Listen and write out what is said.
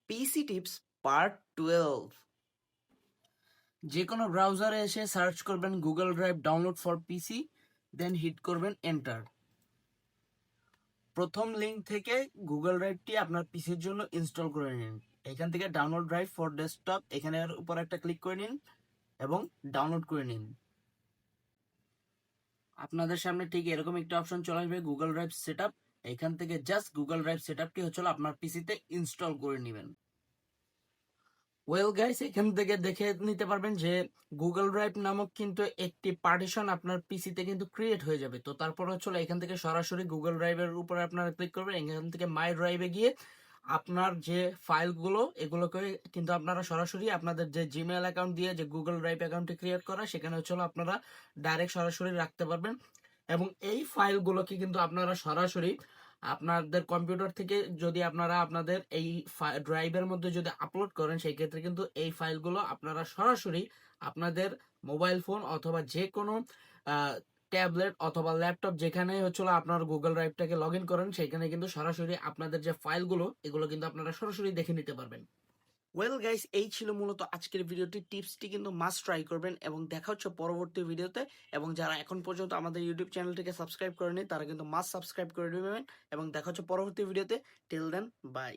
পিসি tips part 12। যে কোনো ব্রাউজারে এসে সার্চ করবেন Google drive download for PC, then hit করবেন এন্টার। প্রথম লিঙ্ক থেকে গুগল ড্রাইভটি আপনার পিসির জন্য ইনস্টল করে নিন। এখান থেকে ডাউনলোড ড্রাইভ ফর ডেস্কটপ এখানের উপর একটা ক্লিক করে নিন এবং ডাউনলোড করে নিন। আপনাদের সামনে ঠিক এরকম একটা অপশন চলে আসবে, গুগল ড্রাইভ সেটআপ। এখান থেকে জাস্ট গুগল ড্রাইভ সেটআপটি হচ্ছে আপনার পিসিতে ইনস্টল করে নেবেন। ওয়েল গাইস, এখান থেকে দেখে নিতে পারবেন যে গুগল ড্রাইভ নামক কিন্তু একটি পার্টিশন আপনার পিসিতে কিন্তু ক্রিয়েট হয়ে যাবে। তো তারপর হচ্ছে এখান থেকে সরাসরি গুগল ড্রাইভের উপরে আপনারা ক্লিক করবেন। এখান থেকে মাই ড্রাইভে গিয়ে আপনার যে ফাইলগুলো এগুলোকে কিন্তু আপনারা সরাসরি আপনাদের যে জিমেল অ্যাকাউন্ট দিয়ে যে গুগল ড্রাইভ অ্যাকাউন্টটি ক্রিয়েট করা, সেখানে হচ্ছে আপনারা ডাইরেক্ট সরাসরি রাখতে পারবেন। এবং এই ফাইলগুলোকে কিন্তু আপনারা সরাসরি আপনাদের কম্পিউটার থেকে যদি আপনারা আপনাদের এই ড্রাইভের মধ্যে যদি আপলোড করেন, সেই ক্ষেত্রে কিন্তু এই ফাইলগুলো আপনারা সরাসরি আপনাদের মোবাইল ফোন অথবা যে কোনো ট্যাবলেট অথবা ল্যাপটপ যেখানে হচ্ছে আপনার গুগল ড্রাইভটাকে লগ ইন করেন, সেখানে কিন্তু সরাসরি আপনাদের যে ফাইলগুলো এগুলো কিন্তু আপনারা সরাসরি দেখে নিতে পারবেন। ওয়েল গাইস, এই ছিল মূলত আজকের ভিডিওটি। টিপসটি কিন্তু মাস্ট ট্রাই করবেন এবং দেখা হচ্ছে পরবর্তী ভিডিওতে। এবং যারা এখন পর্যন্ত আমাদের ইউটিউব চ্যানেলটিকে সাবস্ক্রাইব করেনি তারা কিন্তু মাস্ট সাবস্ক্রাইব করে নেবেন এবং দেখা হচ্ছে পরবর্তী ভিডিওতে। Till then, by.